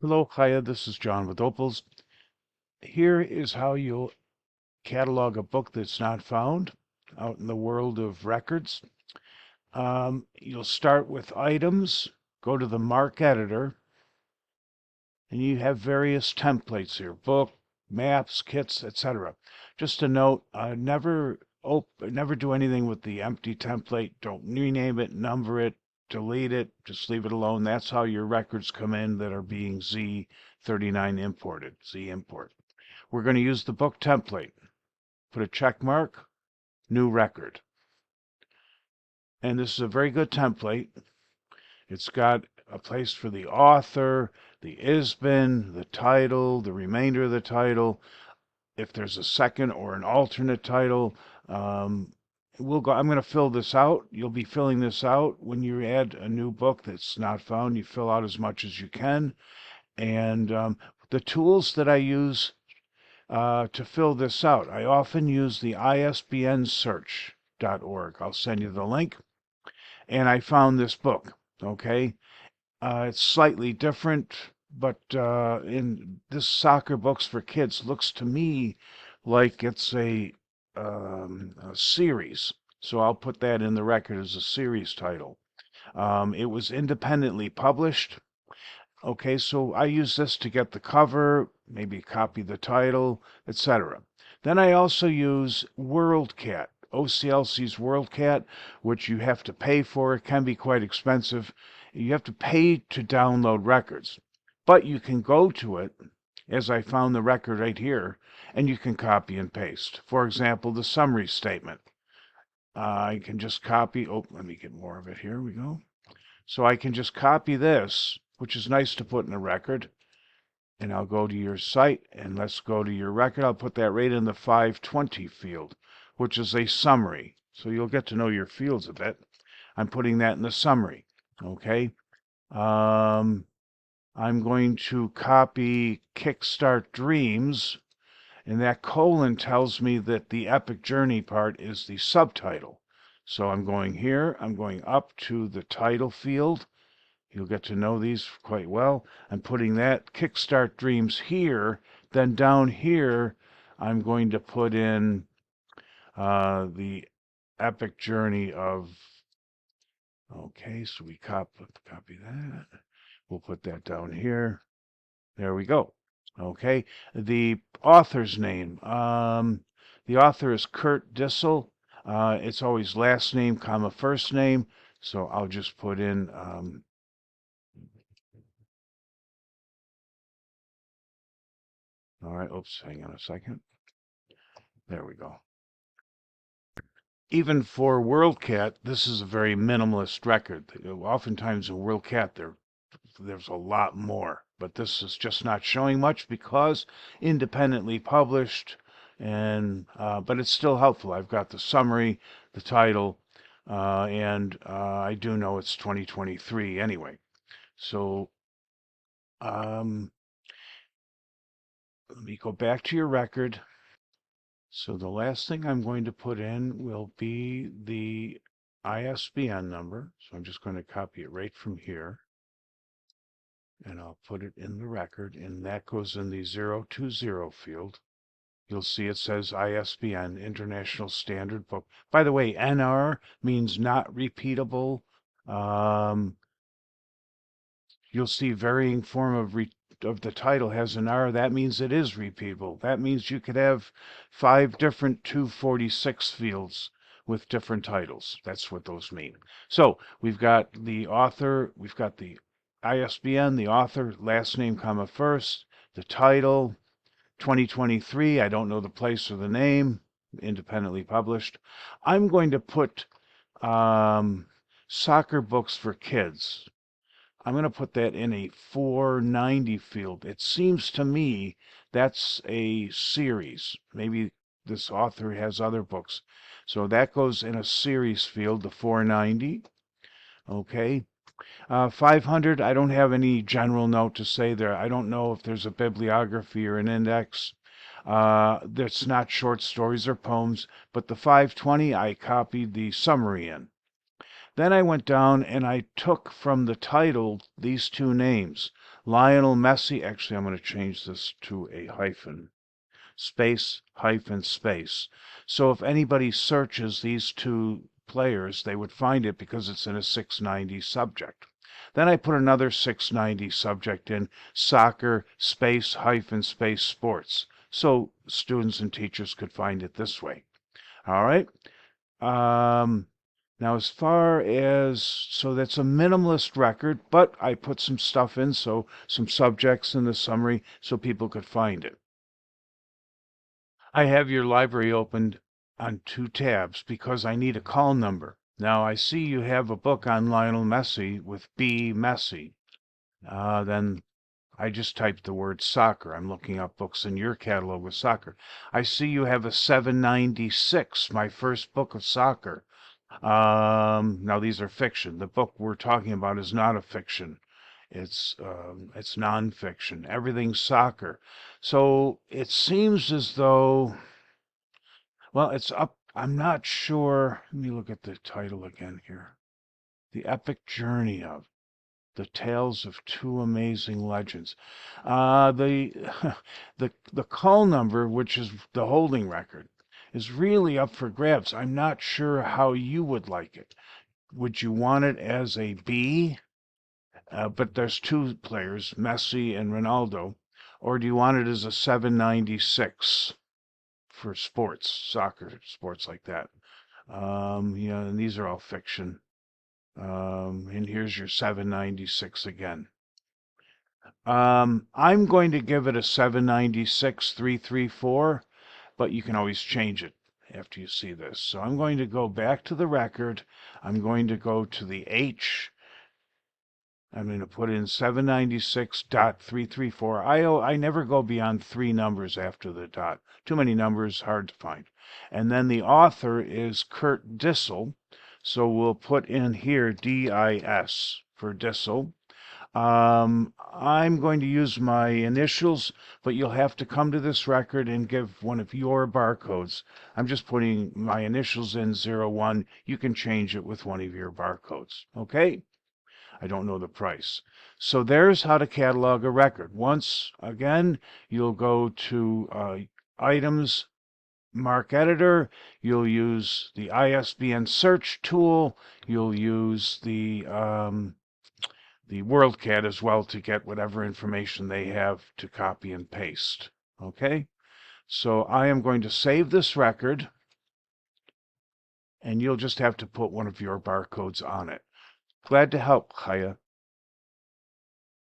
Hello, Kaya. This is John with Opals. Here is how you'll catalog a book that's not found out in the world of records. You'll start with items, go to the Mark editor, and you have various templates here: book, maps, kits, etc. Just a note: never do anything with the empty template. Don't rename it, number it, delete it. Just leave it alone. That's how your records come in that are being Z39 imported. Z import. We're going to use the book template. Put a check mark, new record. And this is a very good template. It's got a place for the author, the ISBN, the title, the remainder of the title. If there's a second or an alternate title, I'm going to fill this out. You'll be filling this out when you add a new book that's not found. You fill out as much as you can. And the tools that I use to fill this out, I often use the isbnsearch.org. I'll send you the link. And I found this book, okay? It's slightly different, but in this Soccer Books for Kids looks to me like it's a series. So I'll put that in the record as a series title. It was independently published. Okay, so I use this to get the cover, maybe copy the title, etc. Then I also use WorldCat, OCLC's WorldCat, which you have to pay for. It can be quite expensive. You have to pay to download records, but you can go to it, as I found the record right here, and you can copy and paste. For example, the summary statement. I can just copy. Oh, let me get more of it. Here we go. So I can just copy this, which is nice to put in a record, and I'll go to your site, and let's go to your record. I'll put that right in the 520 field, which is a summary. So you'll get to know your fields a bit. I'm putting that in the summary, okay? I'm going to copy Kickstart Dreams, and that colon tells me that the Epic Journey part is the subtitle. So I'm going here, I'm going up to the title field. You'll get to know these quite well. I'm putting that Kickstart Dreams here. Then down here, I'm going to put in the Epic Journey of... Okay, so we copy that. We'll put that down here. There we go. Okay, the author's name. The author is Kurt Dissel. It's always last name, comma, first name. So I'll just put in... all right, oops, hang on a second. There we go. Even for WorldCat, this is a very minimalist record. Oftentimes in WorldCat, there's a lot more, but this is just not showing much because independently published, and but it's still helpful. I've got the summary, the title, and I do know it's 2023 anyway. So let me go back to your record. So the last thing I'm going to put in will be the ISBN number. So I'm just going to copy it right from here. And I'll put it in the record, and that goes in the 020 field. You'll see it says ISBN, International Standard Book. By the way, NR means not repeatable. You'll see varying form of the title has an R. That means it is repeatable. That means you could have 5 different 246 fields with different titles. That's what those mean. So we've got the author, we've got the ISBN, the author, last name, comma, first, the title, 2023. I don't know the place or the name, independently published. I'm going to put Soccer Books for Kids. I'm going to put that in a 490 field. It seems to me that's a series. Maybe this author has other books. So that goes in a series field, the 490. Okay. 500, I don't have any general note to say there. I don't know if there's a bibliography or an index. That's not short stories or poems, but the 520, I copied the summary in. Then I went down and I took from the title these two names, Lionel Messi. Actually, I'm going to change this to a hyphen. Space, hyphen, space. So if anybody searches these two players, they would find it because it's in a 690 subject. Then I put another 690 subject in soccer, space, hyphen, space, sports. So students and teachers could find it this way. All right. Um, Now, as far as, so that's a minimalist record, but I put some stuff in, so some subjects in the summary so people could find it. I have your library opened on two tabs because I need a call number. Now, I see you have a book on Lionel Messi with B. Messi. Then I just typed the word soccer. I'm looking up books in your catalog with soccer. I see you have a 796, my first book of soccer. Now these are fiction. The book we're talking about is not a fiction. It's nonfiction. Everything's soccer. So it seems as though, well, it's up. I'm not sure. Let me look at the title again here. The Epic Journey of the Tales of Two Amazing Legends. The the call number, which is the holding record, is really up for grabs. I'm not sure how you would like it. Would you want it as a B? But there's two players, Messi and Ronaldo. Or do you want it as a 796 for sports, soccer, sports like that? And these are all fiction. And here's your 796 again. I'm going to give it a 796,334, but you can always change it after you see this. So I'm going to go back to the record. I'm going to go to the H. I'm going to put in 796.334. I never go beyond three numbers after the dot. Too many numbers, hard to find. And then the author is Kurt Dissel. So we'll put in here DIS for Dissel. I'm going to use my initials, but you'll have to come to this record and give one of your barcodes. I'm just putting my initials in 01. You can change it with one of your barcodes. Okay? I don't know the price. So there's how to catalog a record. Once again, you'll go to Items, Mark Editor. You'll use the ISBN search tool. You'll use the WorldCat as well to get whatever information they have to copy and paste. Okay? So I am going to save this record, and you'll just have to put one of your barcodes on it. Glad to help, Chaya.